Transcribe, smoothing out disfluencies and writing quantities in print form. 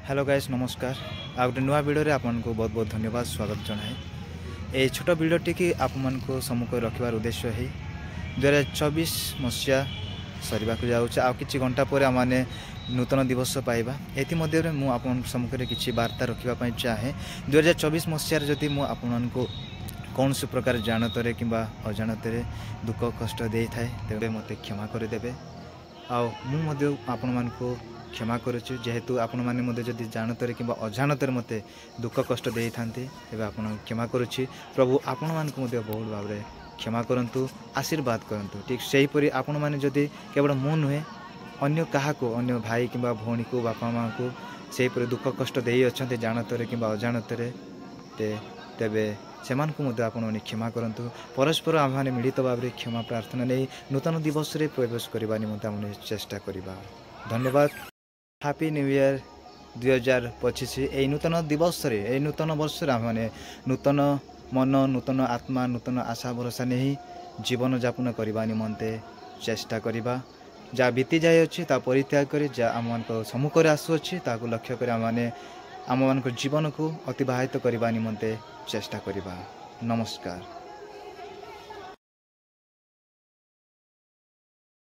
Hello guys नमस्कार आ गोटे नुआ वीडियो आपको बहुत बहुत धन्यवाद स्वागत जनाए। ये छोट वीडियोटी की आप सम्मुख रखार उद्देश्य है 2024 मसीहा सरवा को जाऊँ आ कि घंटा पर आम नूतन दिवस पाइबा ये मुझे सम्मुखें किसी वार्ता रखापी चाहे 2024 मसीह जदि मुझे कौन से प्रकार जानतर कि अजाणत दुख कष्ट दे थाए तेरे मत क्षमा करदे आपण को क्षमा करुच्ची जेहेतु आपण मैंने जदि जानतर कि अजाणतर मत दुख कष्ट दे था आप क्षमा करुच्ची। प्रभु आपण मानक बहुत भाव में क्षमा करंतु आशीर्वाद करंतु ठीक से हीपरी आपण मैंने जदि केवल मु नुहे अन्य क्या अन्य भाई कि भौणी को बापा माँ को सेहीपरि दुख कष्ट दे अच्छा जानतर कि अजाणतर तेबे से आपण क्षमा करंतु परस्पर आम मैंने मिलित भाव में क्षमा प्रार्थना नहीं नूतन दिवस रे प्रवेश करने निमंते आम चेष्टा करवा। धन्यवाद। हैप्पी न्यू ईयर 2025 यही नूतन दिवस रे नूतन वर्ष मैंने नूतन मन नूतन आत्मा नूतन आशा भरोसा नहीं जीवन यापन करने निमंते चेष्टा करवा। जहाँ बीती जाए अच्छी परित्याग कर आम मान सम्मुखें आसुच्छी लक्ष्य कर आम मान जीवन को अतिबाहित करने निमंते चेष्टा करवा। नमस्कार।